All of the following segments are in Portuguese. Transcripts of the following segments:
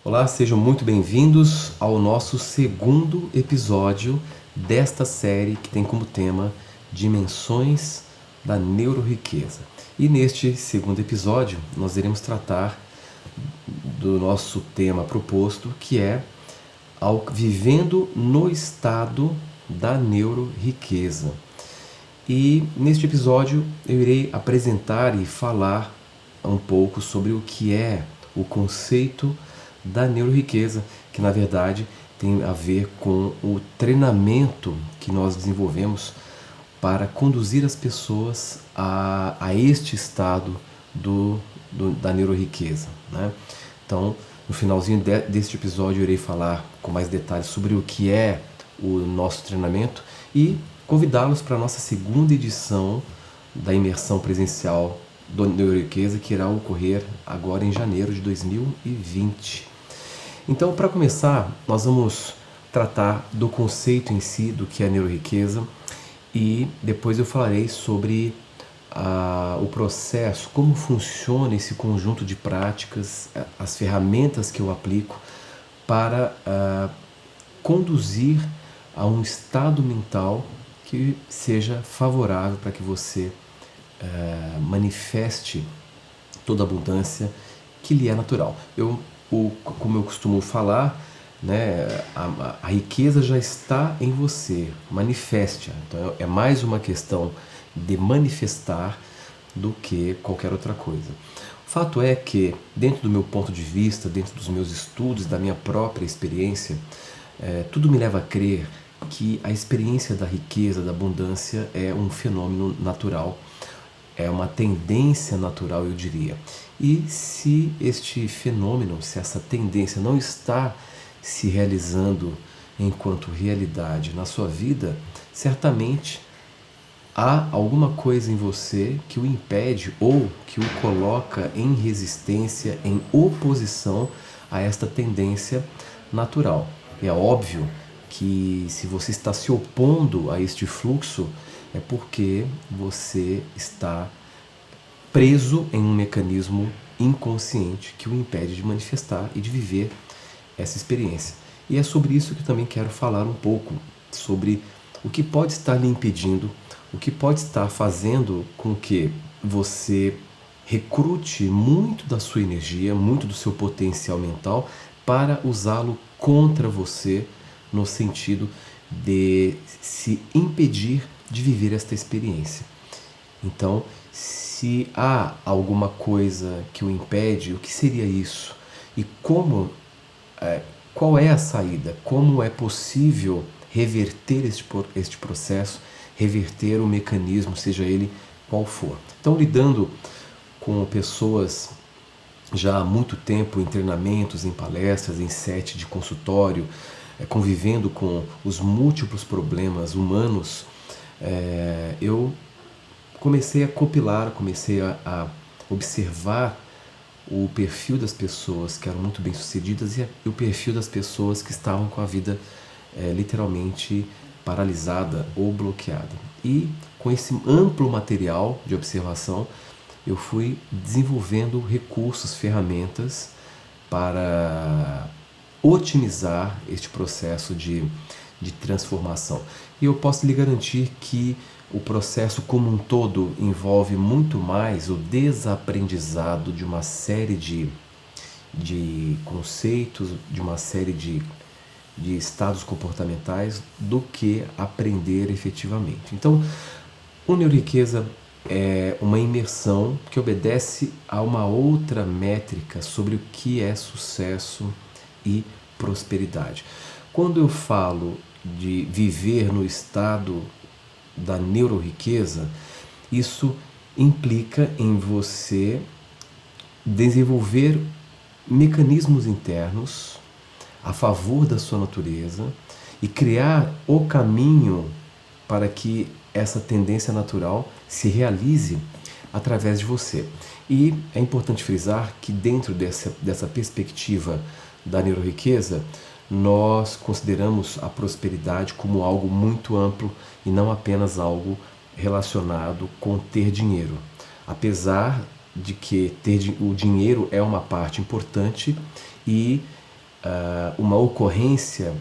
Olá, sejam muito bem-vindos ao nosso segundo episódio desta série que tem como tema Dimensões da Neuroriqueza. E neste segundo episódio nós iremos tratar do nosso tema proposto, que é vivendo no estado da neuroriqueza. E neste episódio eu irei apresentar e falar um pouco sobre o que é o conceito da neuroriqueza, que na verdade tem a ver com o treinamento que nós desenvolvemos para conduzir as pessoas a este estado da neuroriqueza, né? Então, no finalzinho deste episódio eu irei falar com mais detalhes sobre o que é o nosso treinamento e convidá-los para a nossa segunda edição da imersão presencial do Neuroriqueza, que irá ocorrer agora em janeiro de 2020. Então, para começar, nós vamos tratar do conceito em si, do que é neuroriqueza, e depois eu falarei sobre o processo, como funciona esse conjunto de práticas, as ferramentas que eu aplico para conduzir a um estado mental que seja favorável para que você manifeste toda a abundância que lhe é natural. Como eu costumo falar, né, a riqueza já está em você, manifeste-a. Então é mais uma questão de manifestar do que qualquer outra coisa. O fato é que, dentro do meu ponto de vista, dentro dos meus estudos, da minha própria experiência, tudo me leva a crer que a experiência da riqueza, da abundância, é um fenômeno natural, é uma tendência natural, eu diria. E se este fenômeno, se essa tendência não está se realizando enquanto realidade na sua vida, certamente há alguma coisa em você que o impede ou que o coloca em resistência, em oposição a esta tendência natural. É óbvio que se você está se opondo a este fluxo, é porque você está preso em um mecanismo inconsciente que o impede de manifestar e de viver essa experiência. E é sobre isso que eu também quero falar um pouco, sobre o que pode estar lhe impedindo, o que pode estar fazendo com que você recrute muito da sua energia, muito do seu potencial mental para usá-lo contra você, no sentido de se impedir de viver esta experiência. Então, se há alguma coisa que o impede, o que seria isso? E qual é a saída? Como é possível reverter este processo, reverter o mecanismo, seja ele qual for? Então, lidando com pessoas já há muito tempo em treinamentos, em palestras, em set de consultório, convivendo com os múltiplos problemas humanos, eu comecei a compilar, comecei a observar o perfil das pessoas que eram muito bem-sucedidas e o perfil das pessoas que estavam com a vida literalmente paralisada ou bloqueada. E com esse amplo material de observação, eu fui desenvolvendo recursos, ferramentas para otimizar este processo de transformação. E eu posso lhe garantir que o processo como um todo envolve muito mais o desaprendizado de uma série de conceitos, de uma série de estados comportamentais, do que aprender efetivamente. Então, o Neuroriqueza é uma imersão que obedece a uma outra métrica sobre o que é sucesso e prosperidade. Quando eu falo de viver no estado da neuroriqueza, isso implica em você desenvolver mecanismos internos a favor da sua natureza e criar o caminho para que essa tendência natural se realize através de você. E é importante frisar que dentro dessa perspectiva da neuroriqueza, nós consideramos a prosperidade como algo muito amplo e não apenas algo relacionado com ter dinheiro. Apesar de que o dinheiro é uma parte importante e uma ocorrência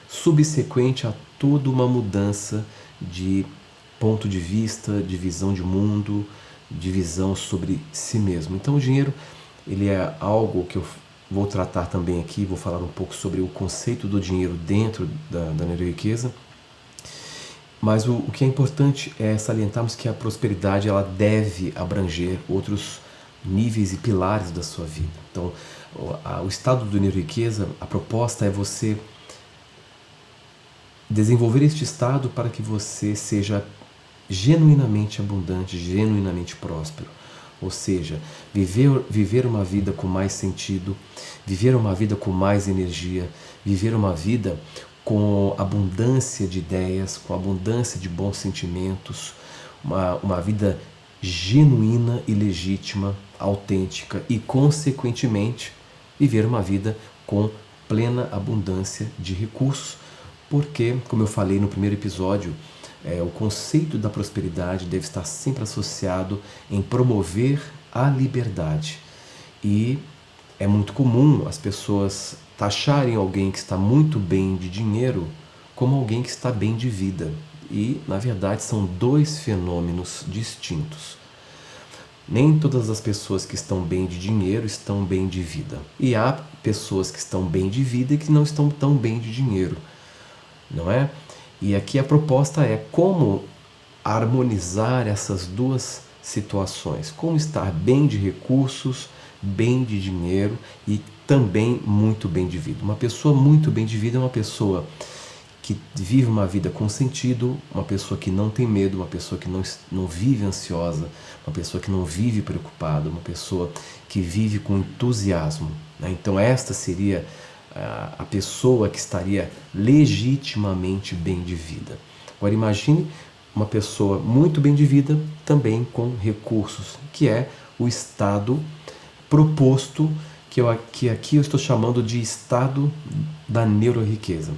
subsequente a toda uma mudança de ponto de vista, de visão de mundo, de visão sobre si mesmo. Então o dinheiro, ele é algo que eu vou tratar também aqui, vou falar um pouco sobre o conceito do dinheiro dentro da neuroriqueza. Mas o que é importante é salientarmos que a prosperidade ela deve abranger outros níveis e pilares da sua vida. Então, o estado do neuroriqueza, a proposta é você desenvolver este estado para que você seja genuinamente abundante, genuinamente próspero. Ou seja, viver uma vida com mais sentido, viver uma vida com mais energia, viver uma vida com abundância de ideias, com abundância de bons sentimentos, uma vida genuína e legítima, autêntica e, consequentemente, viver uma vida com plena abundância de recursos, porque, como eu falei no primeiro episódio, o conceito da prosperidade deve estar sempre associado em promover a liberdade. E é muito comum as pessoas taxarem alguém que está muito bem de dinheiro como alguém que está bem de vida. E, na verdade, são dois fenômenos distintos. Nem todas as pessoas que estão bem de dinheiro estão bem de vida. E há pessoas que estão bem de vida e que não estão tão bem de dinheiro, não é? E aqui a proposta é como harmonizar essas duas situações, como estar bem de recursos, bem de dinheiro e também muito bem de vida. Uma pessoa muito bem de vida é uma pessoa que vive uma vida com sentido, uma pessoa que não tem medo, uma pessoa que não vive ansiosa, uma pessoa que não vive preocupada, uma pessoa que vive com entusiasmo, né? Então esta seria a pessoa que estaria legitimamente bem de vida. Agora imagine uma pessoa muito bem de vida também com recursos, que é o estado proposto, que aqui eu estou chamando de estado da neuroriqueza.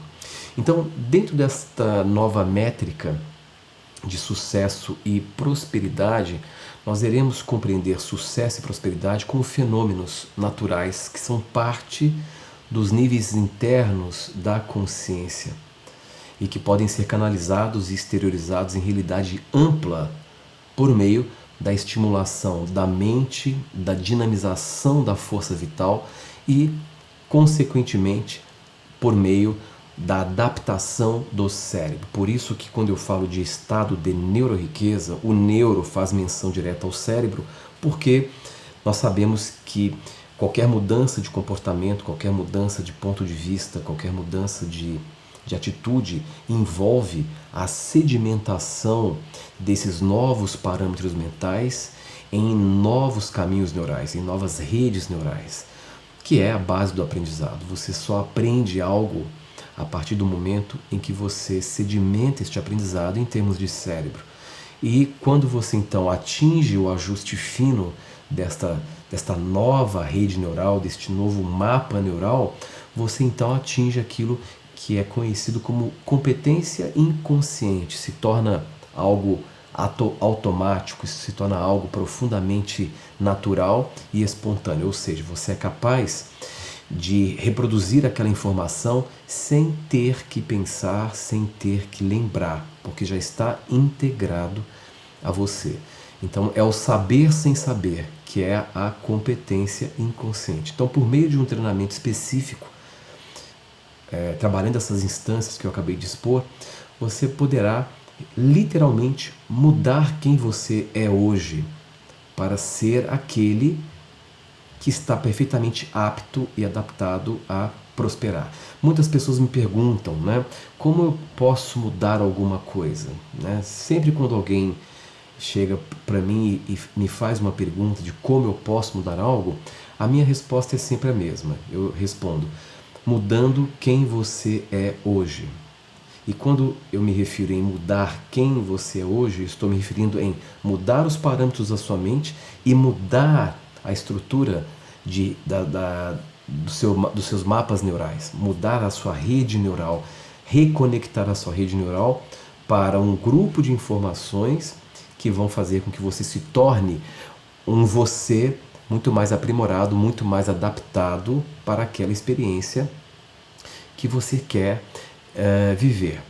Então, dentro desta nova métrica de sucesso e prosperidade, nós iremos compreender sucesso e prosperidade como fenômenos naturais que são parte dos níveis internos da consciência e que podem ser canalizados e exteriorizados em realidade ampla por meio da estimulação da mente, da dinamização da força vital e, consequentemente, por meio da adaptação do cérebro. Por isso que quando eu falo de estado de neuroriqueza, o neuro faz menção direta ao cérebro, porque nós sabemos que qualquer mudança de comportamento, qualquer mudança de ponto de vista, qualquer mudança de atitude envolve a sedimentação desses novos parâmetros mentais em novos caminhos neurais, em novas redes neurais, que é a base do aprendizado. Você só aprende algo a partir do momento em que você sedimenta este aprendizado em termos de cérebro. E quando você então atinge o ajuste fino desta nova rede neural, deste novo mapa neural, você então atinge aquilo que é conhecido como competência inconsciente, se torna algo automático, isso se torna algo profundamente natural e espontâneo, ou seja, você é capaz de reproduzir aquela informação sem ter que pensar, sem ter que lembrar, porque já está integrado a você. Então é o saber sem saber, que é a competência inconsciente. Então, por meio de um treinamento específico, trabalhando essas instâncias que eu acabei de expor, você poderá literalmente mudar quem você é hoje para ser aquele que está perfeitamente apto e adaptado a prosperar. Muitas pessoas me perguntam, né, como eu posso mudar alguma coisa? Né? Sempre quando alguém chega para mim e me faz uma pergunta de como eu posso mudar algo, a minha resposta é sempre a mesma. Eu respondo: mudando quem você é hoje. E quando eu me refiro em mudar quem você é hoje, estou me referindo em mudar os parâmetros da sua mente e mudar a estrutura dos seus mapas neurais, mudar a sua rede neural, reconectar a sua rede neural para um grupo de informações que vão fazer com que você se torne um você muito mais aprimorado, muito mais adaptado para aquela experiência que você quer viver.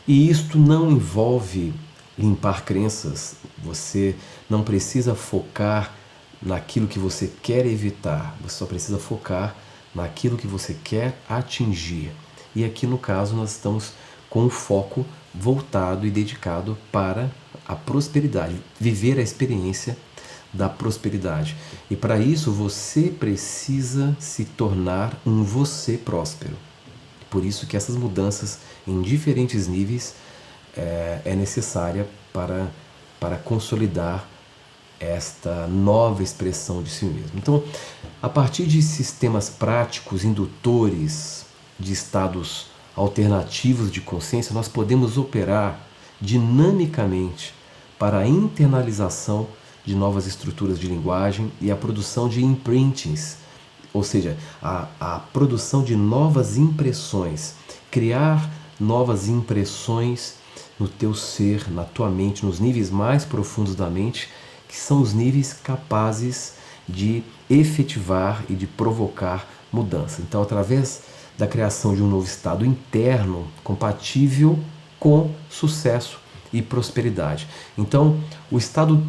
E isto não envolve limpar crenças, você não precisa focar naquilo que você quer evitar, você só precisa focar naquilo que você quer atingir. E aqui no caso nós estamos com o foco voltado e dedicado para a prosperidade, viver a experiência da prosperidade. E para isso você precisa se tornar um você próspero. Por isso que essas mudanças em diferentes níveis é necessária para consolidar esta nova expressão de si mesmo. Então, a partir de sistemas práticos, indutores, de estados alternativos de consciência, nós podemos operar dinamicamente para a internalização de novas estruturas de linguagem e a produção de imprintings, ou seja, a produção de novas impressões, criar novas impressões no teu ser, na tua mente, nos níveis mais profundos da mente, que são os níveis capazes de efetivar e de provocar mudança. Então, através da criação de um novo estado interno compatível com sucesso e prosperidade. Então, o estado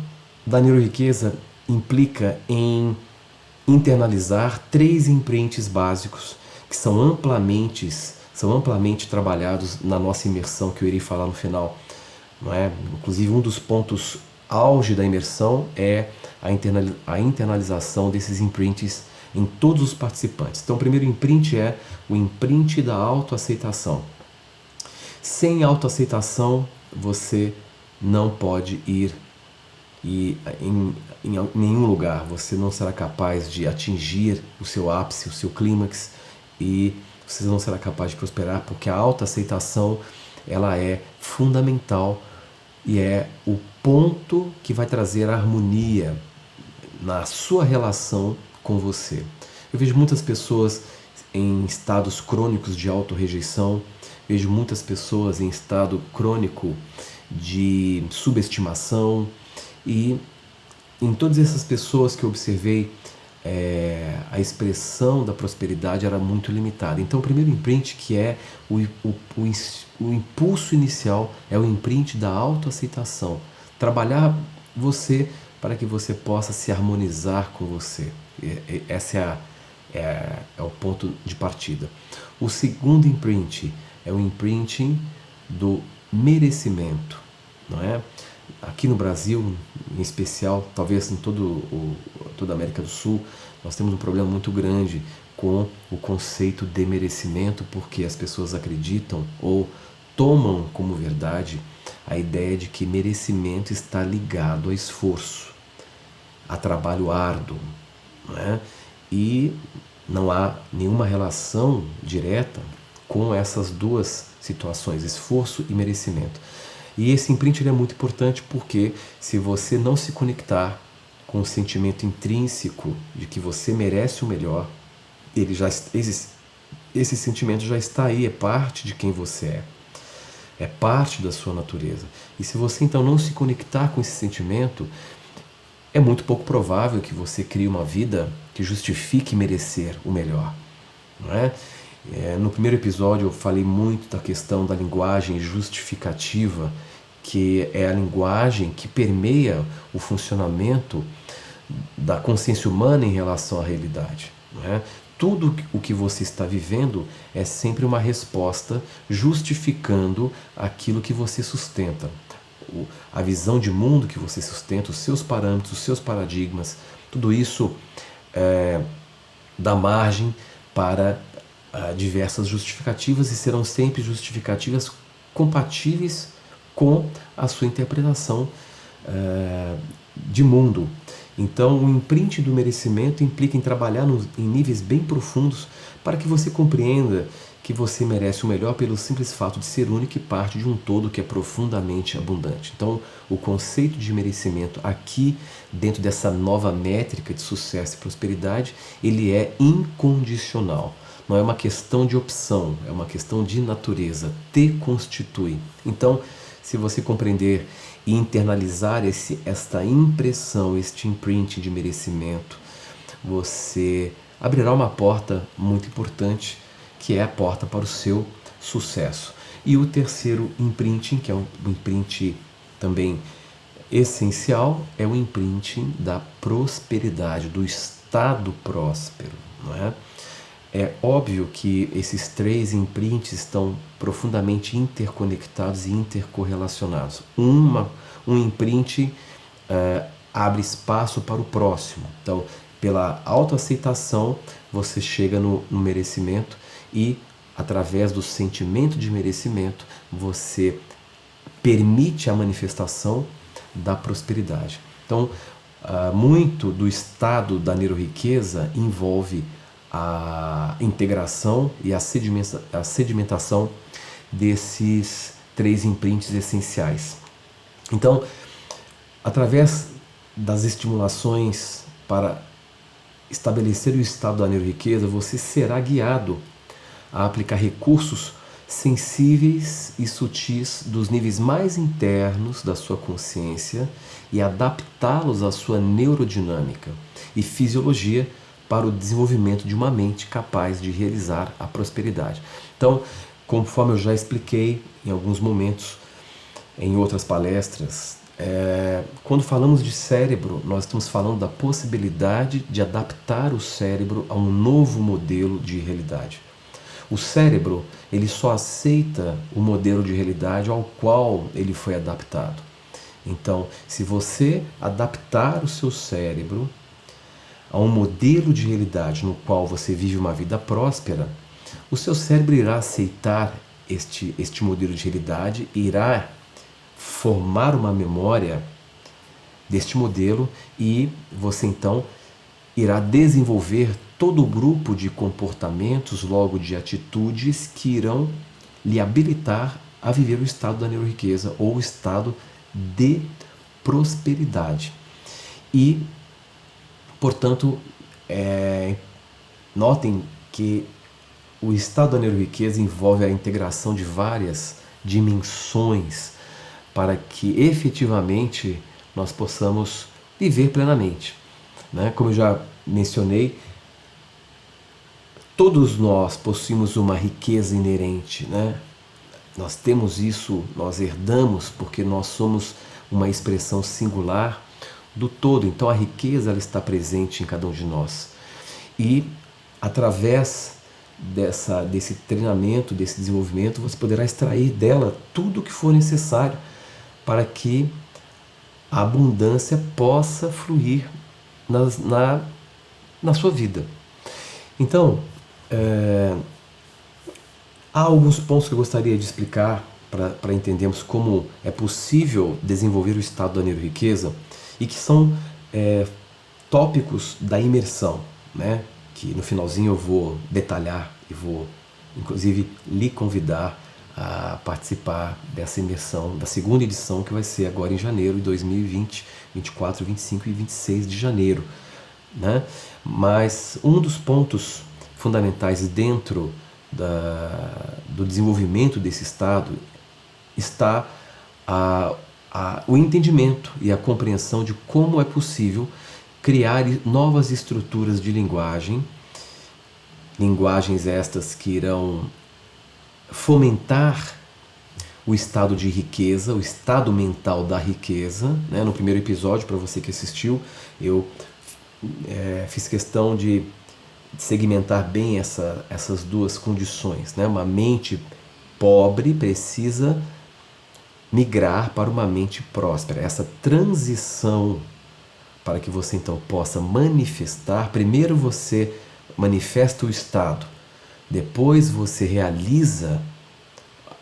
da neuroriqueza implica em internalizar 3 imprints básicos que são amplamente trabalhados na nossa imersão, que eu irei falar no final. Não é? Inclusive, um dos pontos auge da imersão é a internalização desses imprints em todos os participantes. Então, o primeiro imprint é o imprint da autoaceitação. Sem autoaceitação, você não pode ir em nenhum lugar, você não será capaz de atingir o seu ápice, o seu clímax, e você não será capaz de prosperar, porque a autoaceitação ela é fundamental e é o ponto que vai trazer harmonia na sua relação com você. Eu vejo muitas pessoas em estados crônicos de autorrejeição, vejo muitas pessoas em estado crônico de subestimação, e em todas essas pessoas que eu observei, a expressão da prosperidade era muito limitada. Então, o primeiro imprint, que é o impulso inicial, é o imprint da autoaceitação. Trabalhar você para que você possa se harmonizar com você. Esse é o ponto de partida. O segundo imprint é o imprinting do merecimento, não é? Aqui no Brasil, em especial, talvez em toda a América do Sul, nós temos um problema muito grande com o conceito de merecimento, porque as pessoas acreditam ou tomam como verdade a ideia de que merecimento está ligado a esforço, a trabalho árduo, não é? E não há nenhuma relação direta com essas duas situações, esforço e merecimento. E esse imprint ele é muito importante porque se você não se conectar com o sentimento intrínseco de que você merece o melhor, esse sentimento já está aí, é parte de quem você é parte da sua natureza. E se você então não se conectar com esse sentimento, é muito pouco provável que você crie uma vida que justifique merecer o melhor, não é? No primeiro episódio eu falei muito da questão da linguagem justificativa, que é a linguagem que permeia o funcionamento da consciência humana em relação à realidade, não é? Tudo o que você está vivendo é sempre uma resposta justificando aquilo que você sustenta. A visão de mundo que você sustenta, os seus parâmetros, os seus paradigmas, tudo isso dá margem para diversas justificativas e serão sempre justificativas compatíveis com a sua interpretação de mundo. Então, o imprint do merecimento implica em trabalhar em níveis bem profundos para que você compreenda que você merece o melhor pelo simples fato de ser único e parte de um todo que é profundamente abundante. Então, o conceito de merecimento aqui, dentro dessa nova métrica de sucesso e prosperidade, ele é incondicional. Não é uma questão de opção, é uma questão de natureza, te constitui. Então, se você compreender e internalizar esta impressão, este imprint de merecimento, você abrirá uma porta muito importante, que é a porta para o seu sucesso. E o terceiro imprinting, que é um imprint também essencial, é o imprinting da prosperidade, do estado próspero, não é? É óbvio que esses três imprints estão profundamente interconectados e intercorrelacionados. Um imprint abre espaço para o próximo. Então, pela autoaceitação, você chega no merecimento e, através do sentimento de merecimento, você permite a manifestação da prosperidade. Então, muito do estado da neuroriqueza envolve a integração e a sedimentação desses três imprints essenciais. Então, através das estimulações para estabelecer o estado da neuroriqueza, você será guiado a aplicar recursos sensíveis e sutis dos níveis mais internos da sua consciência e adaptá-los à sua neurodinâmica e fisiologia para o desenvolvimento de uma mente capaz de realizar a prosperidade. Então, conforme eu já expliquei em alguns momentos, em outras palestras, quando falamos de cérebro, nós estamos falando da possibilidade de adaptar o cérebro a um novo modelo de realidade. O cérebro, ele só aceita o modelo de realidade ao qual ele foi adaptado. Então, se você adaptar o seu cérebro a um modelo de realidade no qual você vive uma vida próspera, o seu cérebro irá aceitar este modelo de realidade e irá formar uma memória deste modelo e você então irá desenvolver todo o grupo de comportamentos, logo de atitudes que irão lhe habilitar a viver o estado da neuroriqueza ou o estado de prosperidade. E, portanto, notem que o estado da neuroriqueza envolve a integração de várias dimensões para que efetivamente nós possamos viver plenamente, né? Como eu já mencionei, todos nós possuímos uma riqueza inerente, né? Nós temos isso, nós herdamos porque nós somos uma expressão singular do todo. Então a riqueza ela está presente em cada um de nós. E através desse treinamento, desse desenvolvimento, você poderá extrair dela tudo o que for necessário para que a abundância possa fluir na sua vida. Então, há alguns pontos que eu gostaria de explicar para entendermos como é possível desenvolver o estado da neuroriqueza e que são tópicos da imersão, né? Que no finalzinho eu vou detalhar e vou, inclusive, lhe convidar a participar dessa imersão, da segunda edição, que vai ser agora em janeiro de 2020, 24, 25 e 26 de janeiro, né? Mas um dos pontos fundamentais dentro do desenvolvimento desse estado está o entendimento e a compreensão de como é possível criar novas estruturas de linguagens estas que irão fomentar o estado de riqueza, o estado mental da riqueza, né? No primeiro episódio, para você que assistiu, eu fiz questão de segmentar bem essas duas condições, né? Uma mente pobre precisa migrar para uma mente próspera. Essa transição para que você então possa manifestar, primeiro você manifesta o estado, depois você realiza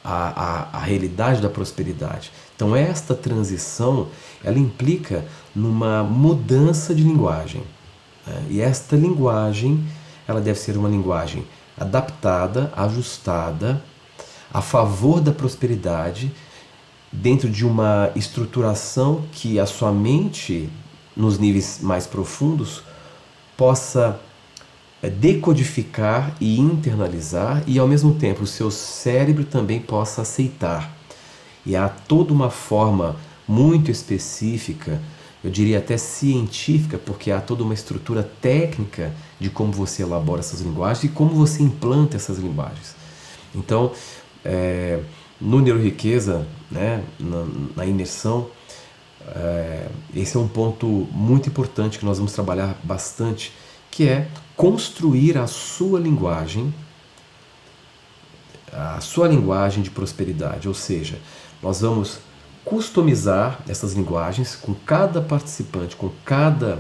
a realidade da prosperidade. Então esta transição, ela implica numa mudança de linguagem, né? E esta linguagem, ela deve ser uma linguagem adaptada, ajustada, a favor da prosperidade, dentro de uma estruturação que a sua mente, nos níveis mais profundos, possa decodificar e internalizar e ao mesmo tempo o seu cérebro também possa aceitar. E há toda uma forma muito específica eu diria até científica, porque há toda uma estrutura técnica de como você elabora essas linguagens e como você implanta essas linguagens. Então, no Neuroriqueza, né, na imersão, esse é um ponto muito importante que nós vamos trabalhar bastante, que é construir a sua linguagem de prosperidade, ou seja, nós vamos customizar essas linguagens com cada participante, com cada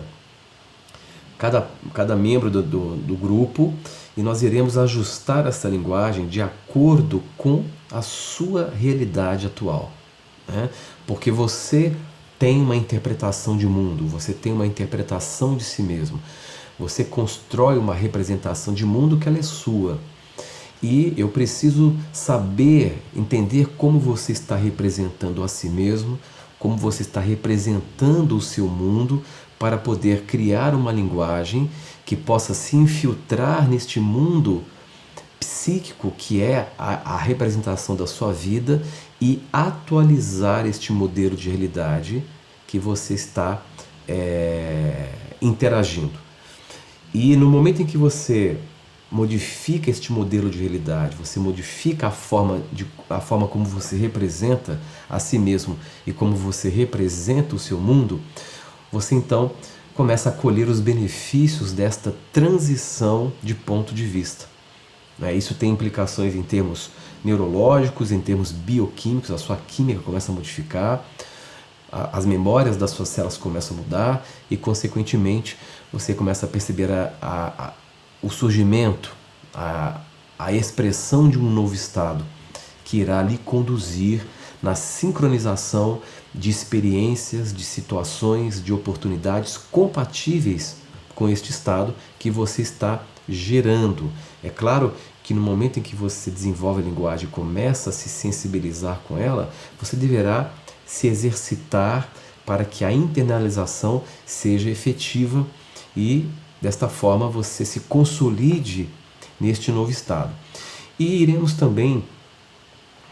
membro do grupo, e nós iremos ajustar essa linguagem de acordo com a sua realidade atual, né? Porque você tem uma interpretação de mundo, você tem uma interpretação de si mesmo, você constrói uma representação de mundo que ela é sua. E eu preciso saber, entender como você está representando a si mesmo, como você está representando o seu mundo, para poder criar uma linguagem que possa se infiltrar neste mundo psíquico que é a representação da sua vida e atualizar este modelo de realidade que você está interagindo. E no momento em que você modifica este modelo de realidade, você modifica a forma como você representa a si mesmo e como você representa o seu mundo, você então começa a colher os benefícios desta transição de ponto de vista. Isso tem implicações em termos neurológicos, em termos bioquímicos, a sua química começa a modificar, as memórias das suas células começam a mudar e, consequentemente, você começa a perceber o surgimento, a expressão de um novo estado que irá lhe conduzir na sincronização de experiências, de situações, de oportunidades compatíveis com este estado que você está gerando. É claro que no momento em que você desenvolve a linguagem e começa a se sensibilizar com ela, você deverá se exercitar para que a internalização seja efetiva e desta forma você se consolide neste novo estado. E iremos também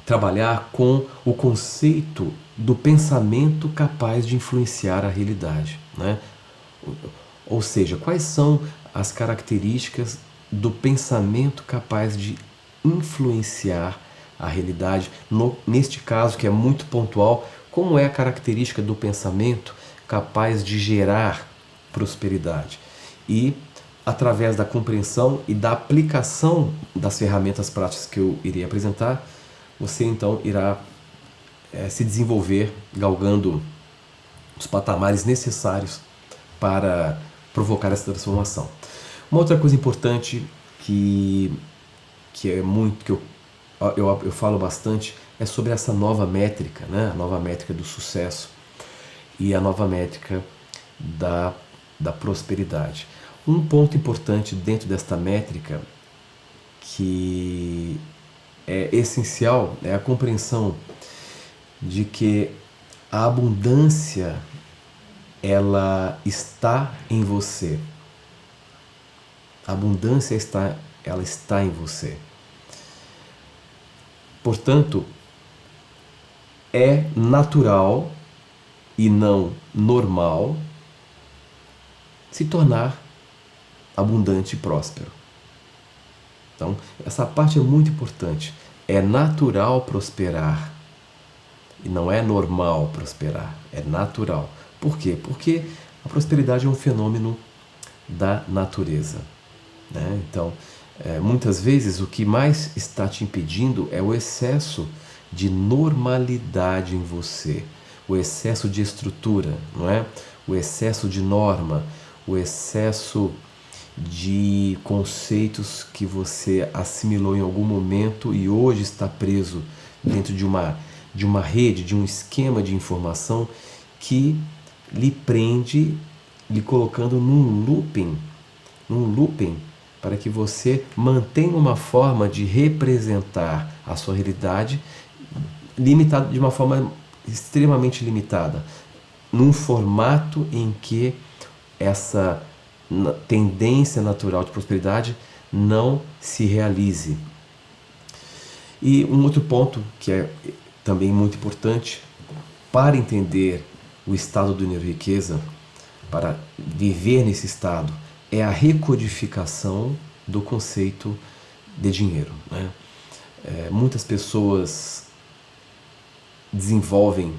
trabalhar com o conceito do pensamento capaz de influenciar a realidade, né? Ou seja, quais são as características do pensamento capaz de influenciar a realidade, neste caso que é muito pontual, como é a característica do pensamento capaz de gerar prosperidade. E através da compreensão e da aplicação das ferramentas práticas que eu irei apresentar, você então irá se desenvolver galgando os patamares necessários para provocar essa transformação. Uma outra coisa importante que é muito, que eu falo bastante, é sobre essa nova métrica, né? A nova métrica do sucesso e a nova métrica da prosperidade. Um ponto importante dentro desta métrica que é essencial é a compreensão de que a abundância ela está em você. A abundância ela está em você. Portanto, é natural e não normal se tornar abundante e próspero. Então, essa parte é muito importante. É natural prosperar e não é normal prosperar, é natural. Por quê? Porque a prosperidade é um fenômeno da natureza, né? Então, muitas vezes o que mais está te impedindo é o excesso de normalidade em você, o excesso de estrutura, não é? O excesso de norma, o excesso de conceitos que você assimilou em algum momento e hoje está preso dentro de uma rede, de um esquema de informação que lhe prende, lhe colocando num looping, para que você mantenha uma forma de representar a sua realidade limitada, de uma forma extremamente limitada, num formato em que essa tendência natural de prosperidade não se realize. E um outro ponto que é também muito importante para entender o estado do dinheiro-riqueza, para viver nesse estado, é a recodificação do conceito de dinheiro, né? Muitas pessoas desenvolvem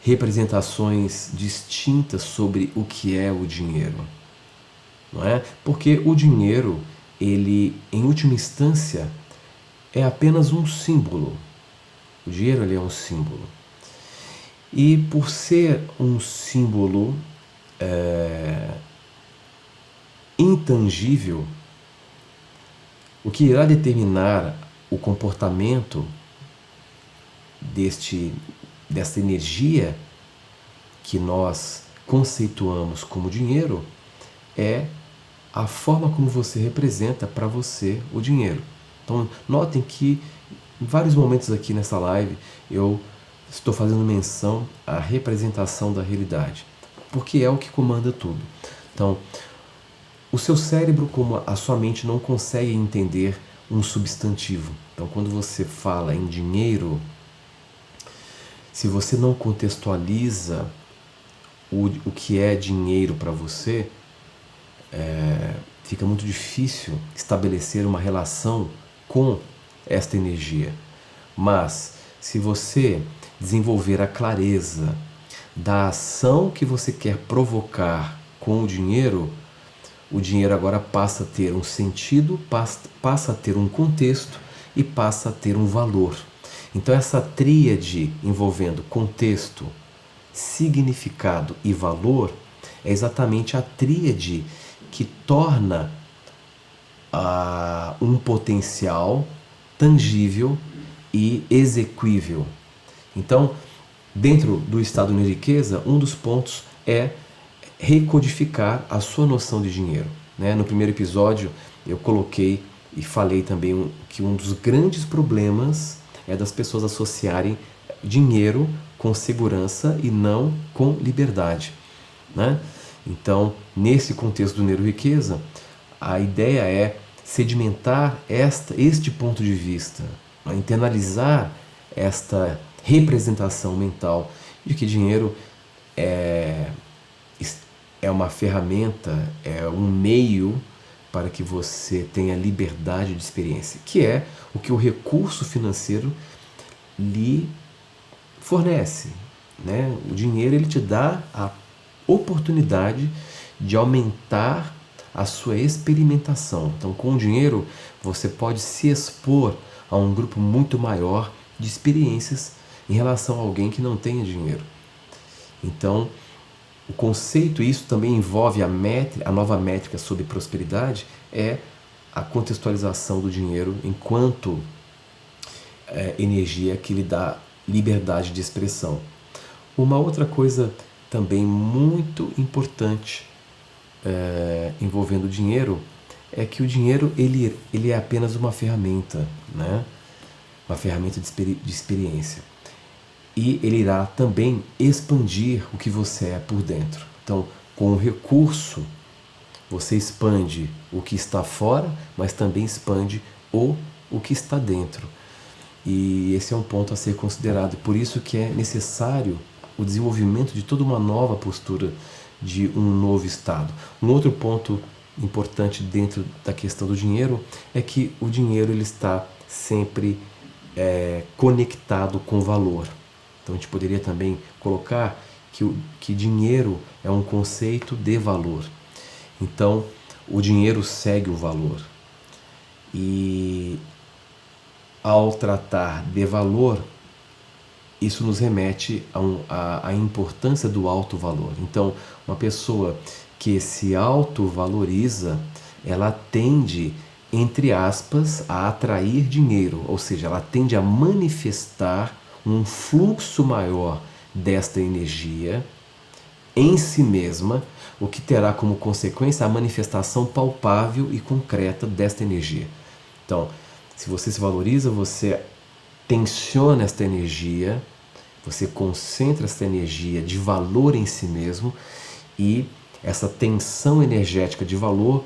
representações distintas sobre o que é o dinheiro, não é? Porque o dinheiro, ele, em última instância, é apenas um símbolo. O dinheiro, ele é um símbolo. E por ser um símbolo intangível, o que irá determinar o comportamento desta energia que nós conceituamos como dinheiro é a forma como você representa para você o dinheiro. Então, notem que em vários momentos aqui nessa live eu estou fazendo menção à representação da realidade, porque é o que comanda tudo. Então, o seu cérebro, como a sua mente, não consegue entender um substantivo. Então, quando você fala em dinheiro, se você não contextualiza o que é dinheiro para você, fica muito difícil estabelecer uma relação com esta energia. Mas, se você desenvolver a clareza da ação que você quer provocar com o dinheiro agora passa a ter um sentido, passa a ter um contexto e passa a ter um valor. Então essa tríade envolvendo contexto, significado e valor é exatamente a tríade que torna um potencial tangível e exequível. Então, dentro do estado de riqueza, um dos pontos é recodificar a sua noção de dinheiro, né? No primeiro episódio eu coloquei e falei também que um dos grandes problemas é das pessoas associarem dinheiro com segurança e não com liberdade, né? Então, nesse contexto do dinheiro-riqueza, a ideia é sedimentar este ponto de vista, internalizar esta representação mental de que dinheiro é uma ferramenta, é um meio para que você tenha liberdade de experiência, que é o que o recurso financeiro lhe fornece, né? O dinheiro, ele te dá a oportunidade de aumentar a sua experimentação. Então, com o dinheiro, você pode se expor a um grupo muito maior de experiências em relação a alguém que não tenha dinheiro. Então, o conceito, isso também envolve a nova métrica sobre prosperidade, é a contextualização do dinheiro enquanto energia que lhe dá liberdade de expressão. Uma outra coisa também muito importante envolvendo o dinheiro é que o dinheiro ele é apenas uma ferramenta, né? Uma ferramenta de experiência. E ele irá também expandir o que você é por dentro. Então, com o recurso, você expande o que está fora, mas também expande o que está dentro. E esse é um ponto a ser considerado. Por isso que é necessário o desenvolvimento de toda uma nova postura de um novo estado. Um outro ponto importante dentro da questão do dinheiro é que o dinheiro ele está sempre conectado com valor. Então a gente poderia também colocar que dinheiro é um conceito de valor. Então o dinheiro segue o valor. E ao tratar de valor, isso nos remete à importância do alto valor. Então, uma pessoa que se autovaloriza, ela tende, entre aspas, a atrair dinheiro, ou seja, ela tende a manifestar um fluxo maior desta energia em si mesma, o que terá como consequência a manifestação palpável e concreta desta energia. Então, se você se valoriza, você tensiona esta energia, você concentra esta energia de valor em si mesmo, e essa tensão energética de valor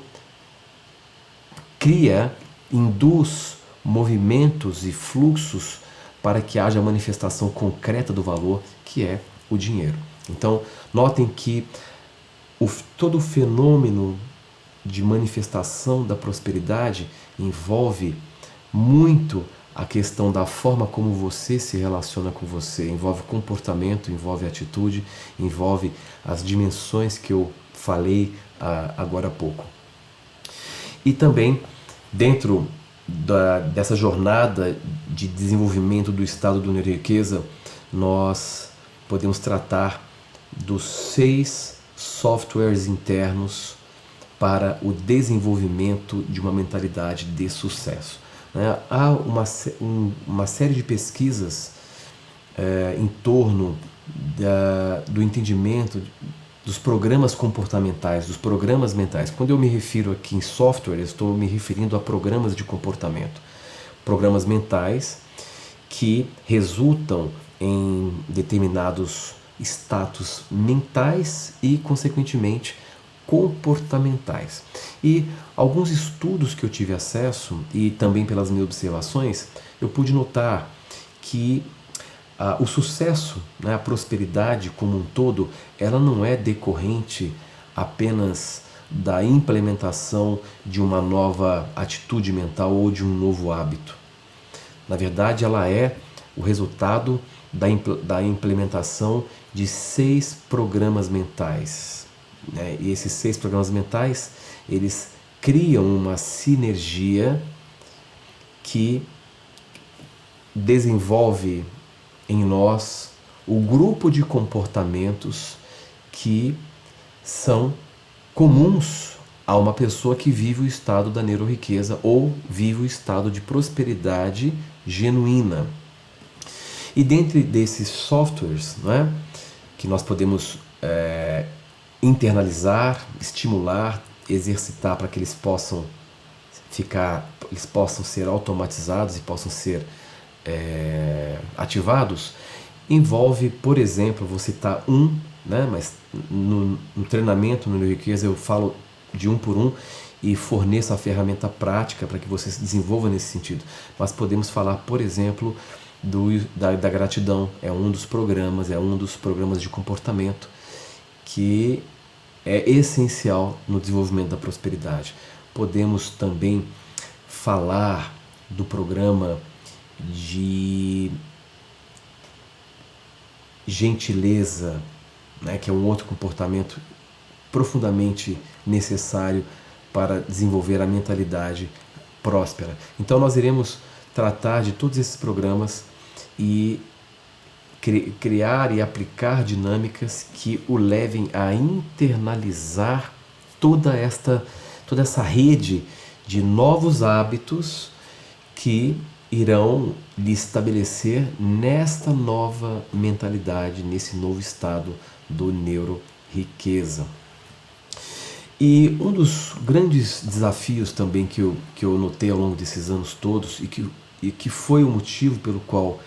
induz movimentos e fluxos para que haja a manifestação concreta do valor, que é o dinheiro. Então, notem que todo o fenômeno de manifestação da prosperidade envolve muito a questão da forma como você se relaciona com você, envolve comportamento, envolve atitude, envolve as dimensões que eu falei agora há pouco. E também, dentro dessa jornada de desenvolvimento do estado do neuroriqueza, nós podemos tratar dos 6 softwares internos para o desenvolvimento de uma mentalidade de sucesso. Há uma série de pesquisas em torno do entendimento dos programas comportamentais, dos programas mentais. Quando eu me refiro aqui em software, eu estou me referindo a programas de comportamento. Programas mentais que resultam em determinados status mentais e, consequentemente, comportamentais. E alguns estudos que eu tive acesso, e também pelas minhas observações, eu pude notar que o sucesso, a prosperidade como um todo, ela não é decorrente apenas da implementação de uma nova atitude mental ou de um novo hábito. Na verdade, ela é o resultado da implementação de 6 programas mentais. E esses 6 programas mentais, eles criam uma sinergia que desenvolve em nós o grupo de comportamentos que são comuns a uma pessoa que vive o estado da neuroriqueza ou vive o estado de prosperidade genuína. E dentre desses softwares, que nós podemos internalizar, estimular, exercitar para que eles possam ser automatizados e possam ser ativados, envolve, por exemplo, vou citar mas no treinamento no Neuroriqueza eu falo de um por um e forneço a ferramenta prática para que você se desenvolva nesse sentido. Mas podemos falar, por exemplo, da gratidão, é um dos programas de comportamento que é essencial no desenvolvimento da prosperidade. Podemos também falar do programa de gentileza, que é um outro comportamento profundamente necessário para desenvolver a mentalidade próspera. Então nós iremos tratar de todos esses programas e criar e aplicar dinâmicas que o levem a internalizar toda essa rede de novos hábitos que irão lhe estabelecer nesta nova mentalidade, nesse novo estado do neuroriqueza. E um dos grandes desafios também que eu notei ao longo desses anos todos e que foi o motivo pelo qual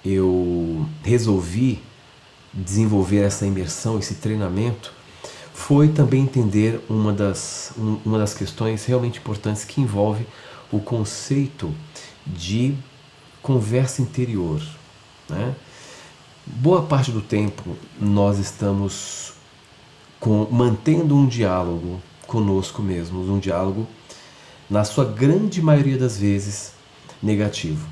eu resolvi desenvolver essa imersão, esse treinamento, foi também entender uma das questões realmente importantes que envolve o conceito de conversa interior. Boa parte do tempo nós estamos mantendo um diálogo conosco mesmos, um diálogo, na sua grande maioria das vezes, negativo.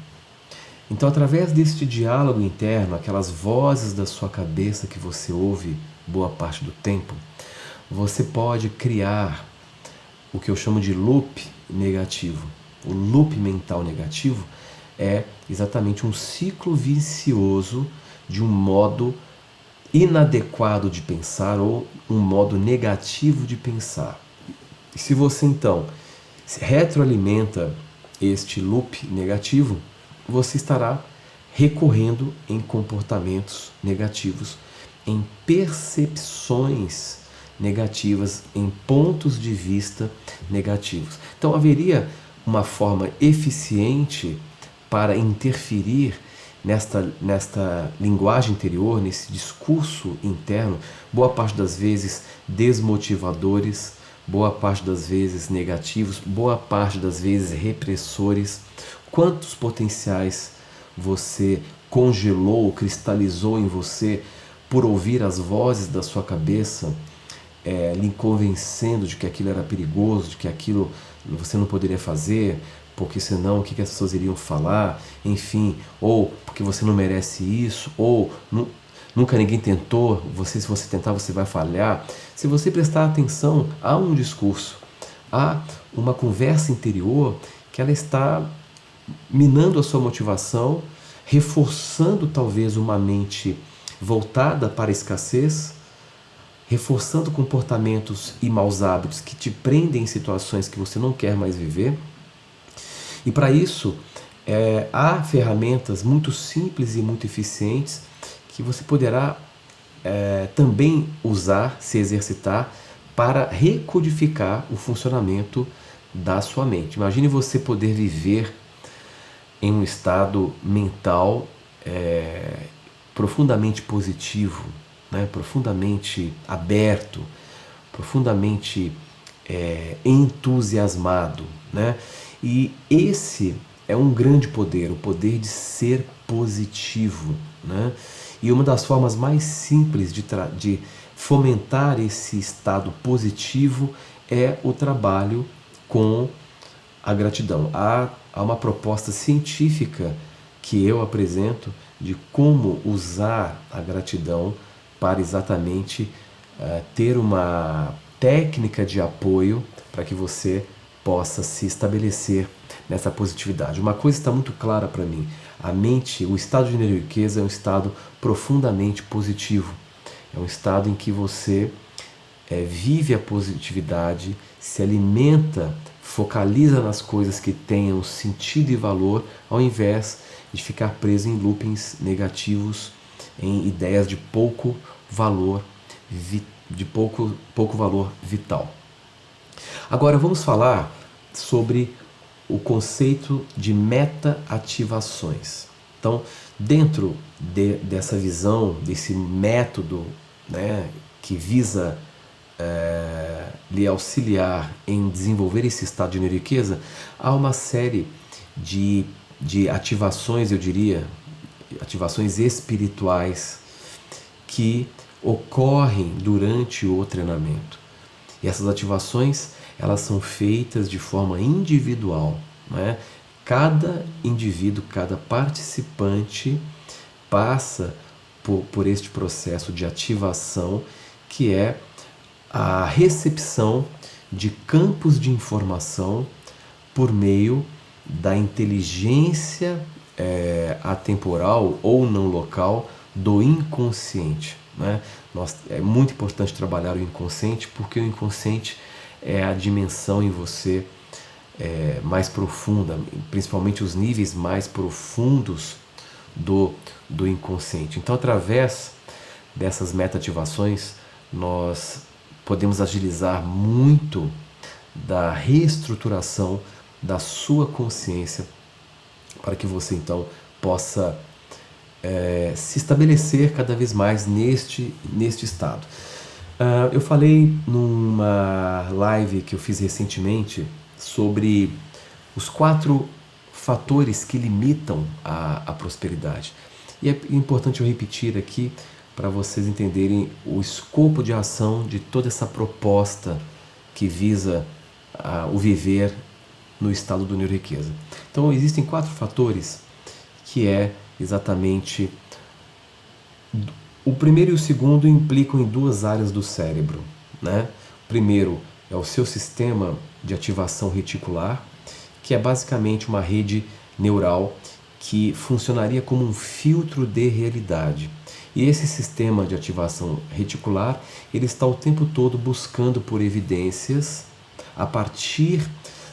Então, através deste diálogo interno, aquelas vozes da sua cabeça que você ouve boa parte do tempo, você pode criar o que eu chamo de loop negativo. O loop mental negativo é exatamente um ciclo vicioso de um modo inadequado de pensar ou um modo negativo de pensar. E se você então retroalimenta este loop negativo, você estará recorrendo em comportamentos negativos, em percepções negativas, em pontos de vista negativos. Então haveria uma forma eficiente para interferir nesta linguagem interior, nesse discurso interno, boa parte das vezes desmotivadores, boa parte das vezes negativos, boa parte das vezes repressores. Quantos potenciais você congelou, cristalizou em você por ouvir as vozes da sua cabeça, lhe convencendo de que aquilo era perigoso, de que aquilo você não poderia fazer, porque senão o que as pessoas iriam falar, enfim, ou porque você não merece isso, ou nunca ninguém tentou, se você tentar você vai falhar. Se você prestar atenção, há um discurso, há uma conversa interior que ela está minando a sua motivação, reforçando talvez uma mente voltada para a escassez, reforçando comportamentos e maus hábitos que te prendem em situações que você não quer mais viver. E para isso, há ferramentas muito simples e muito eficientes que você poderá também usar, se exercitar, para recodificar o funcionamento da sua mente. Imagine você poder viver em um estado mental profundamente positivo, né? Profundamente aberto, profundamente entusiasmado, né? E esse é um grande poder, o poder de ser positivo, né? E uma das formas mais simples de fomentar esse estado positivo é o trabalho com a gratidão. Há uma proposta científica que eu apresento de como usar a gratidão para exatamente ter uma técnica de apoio para que você possa se estabelecer nessa positividade. Uma coisa está muito clara para mim: a mente, o estado de neuroriqueza é um estado profundamente positivo. É um estado em que você vive a positividade, se alimenta, focaliza nas coisas que tenham sentido e valor, ao invés de ficar preso em loopings negativos, em ideias de pouco valor, pouco valor vital. Agora vamos falar sobre o conceito de meta-ativações. Então, dentro dessa visão, desse método, né, que visa lhe auxiliar em desenvolver esse estado de neuroriqueza, há uma série de ativações, eu diria, ativações espirituais que ocorrem durante o treinamento. E essas ativações, elas são feitas de forma individual, né? Cada indivíduo, cada participante passa por este processo de ativação, que é a recepção de campos de informação por meio da inteligência atemporal ou não local do inconsciente, né? É muito importante trabalhar o inconsciente, porque o inconsciente é a dimensão em você mais profunda, principalmente os níveis mais profundos do inconsciente. Então, através dessas meta-ativações, nós podemos agilizar muito da reestruturação da sua consciência para que você então possa se estabelecer cada vez mais neste estado. Eu falei numa live que eu fiz recentemente sobre os 4 fatores que limitam a prosperidade. E é importante eu repetir aqui para vocês entenderem o escopo de ação de toda essa proposta que visa o viver no estado do neuroriqueza. Então existem 4 fatores que exatamente o primeiro e o segundo implicam em 2 áreas do cérebro, né? O primeiro é o seu sistema de ativação reticular, que é basicamente uma rede neural que funcionaria como um filtro de realidade. E esse sistema de ativação reticular, ele está o tempo todo buscando por evidências a partir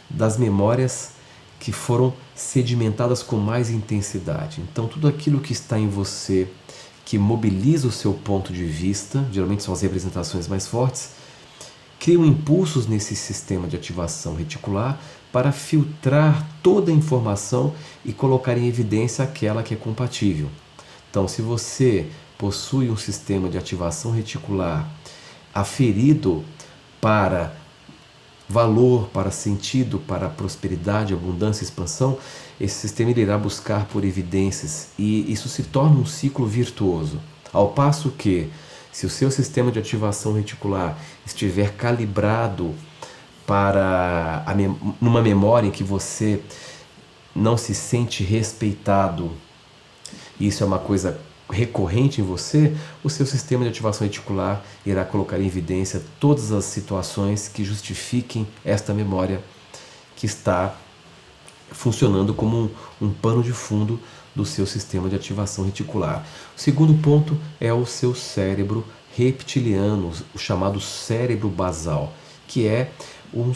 das memórias que foram sedimentadas com mais intensidade. Então, tudo aquilo que está em você, que mobiliza o seu ponto de vista, geralmente são as representações mais fortes, criam impulsos nesse sistema de ativação reticular para filtrar toda a informação e colocar em evidência aquela que é compatível. Então, se você possui um sistema de ativação reticular aferido para valor, para sentido, para prosperidade, abundância e expansão, esse sistema irá buscar por evidências e isso se torna um ciclo virtuoso, Ao passo que, se o seu sistema de ativação reticular estiver calibrado para numa memória em que você não se sente respeitado, e isso é uma coisa recorrente em você, o seu sistema de ativação reticular irá colocar em evidência todas as situações que justifiquem esta memória que está funcionando como um pano de fundo do seu sistema de ativação reticular. O segundo ponto é o seu cérebro reptiliano, o chamado cérebro basal, que é um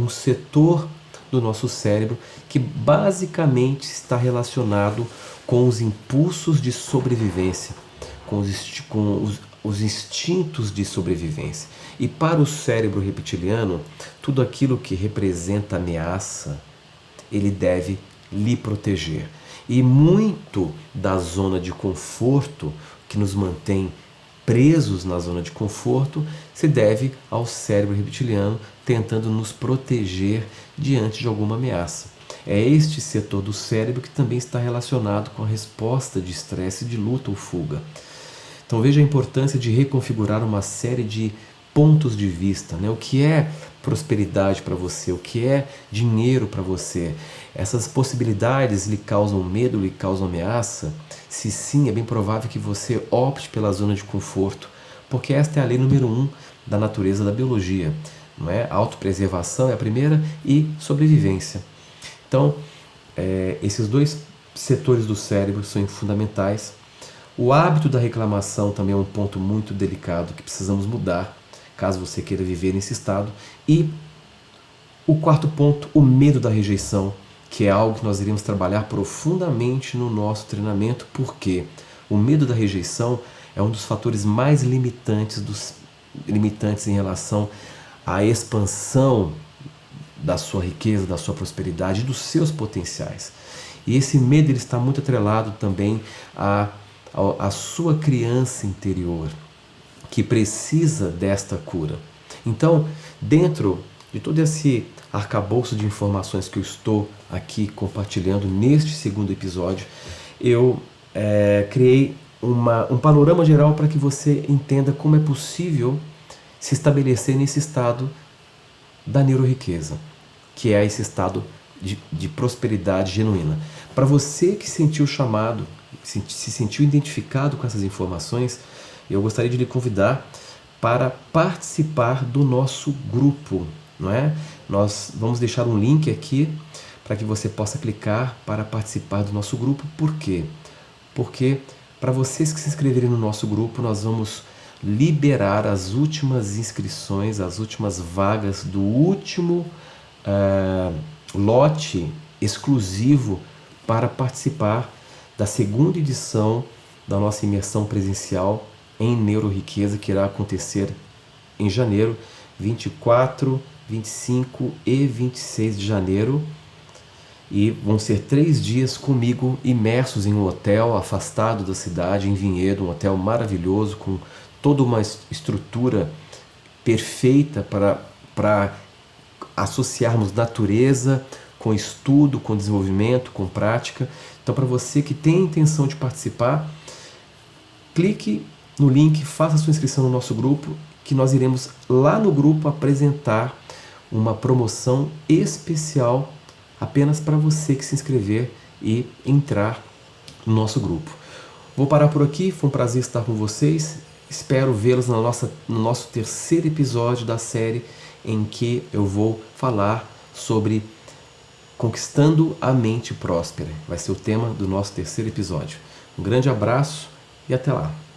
setor do nosso cérebro que basicamente está relacionado com os impulsos de sobrevivência, com os instintos de sobrevivência. E para o cérebro reptiliano, tudo aquilo que representa ameaça, ele deve lhe proteger. E muito da zona de conforto que nos mantém presos na zona de conforto se deve ao cérebro reptiliano tentando nos proteger diante de alguma ameaça. É este setor do cérebro que também está relacionado com a resposta de estresse, de luta ou fuga. Então veja a importância de reconfigurar uma série de pontos de vista, né? O que é prosperidade para você, o que é dinheiro para você. Essas possibilidades lhe causam medo, lhe causam ameaça? Se sim, é bem provável que você opte pela zona de conforto, porque esta é a lei número 1 da natureza da biologia, não é? Autopreservação é a primeira e sobrevivência. Então, esses dois setores do cérebro são fundamentais. O hábito da reclamação também é um ponto muito delicado que precisamos mudar, caso você queira viver nesse estado. E o quarto ponto, o medo da rejeição, que é algo que nós iremos trabalhar profundamente no nosso treinamento, porque o medo da rejeição é um dos fatores mais limitantes em relação à expansão da sua riqueza, da sua prosperidade, dos seus potenciais. E esse medo ele está muito atrelado também à sua criança interior, que precisa desta cura. Então, dentro de todo esse arcabouço de informações que eu estou aqui compartilhando neste segundo episódio, eu criei um panorama geral para que você entenda como é possível se estabelecer nesse estado da neuroriqueza, que é esse estado de prosperidade genuína. Para você que sentiu o chamado, se sentiu identificado com essas informações, eu gostaria de lhe convidar para participar do nosso grupo, não é? Nós vamos deixar um link aqui para que você possa clicar para participar do nosso grupo. Por quê? Porque para vocês que se inscreverem no nosso grupo, nós vamos liberar as últimas inscrições, as últimas vagas do último lote exclusivo para participar da segunda edição da nossa imersão presencial em neuroriqueza, que irá acontecer em janeiro, 24, 25 e 26 de janeiro. E vão ser 3 dias comigo imersos em um hotel afastado da cidade, em Vinhedo, um hotel maravilhoso, com toda uma estrutura perfeita para associarmos natureza com estudo, com desenvolvimento, com prática. Então, para você que tem a intenção de participar, clique no link, faça a sua inscrição no nosso grupo, que nós iremos lá no grupo apresentar uma promoção especial apenas para você que se inscrever e entrar no nosso grupo. Vou parar por aqui, foi um prazer estar com vocês. Espero vê-los no nosso terceiro episódio da série, em que eu vou falar sobre conquistando a mente próspera. Vai ser o tema do nosso terceiro episódio. Um grande abraço e até lá!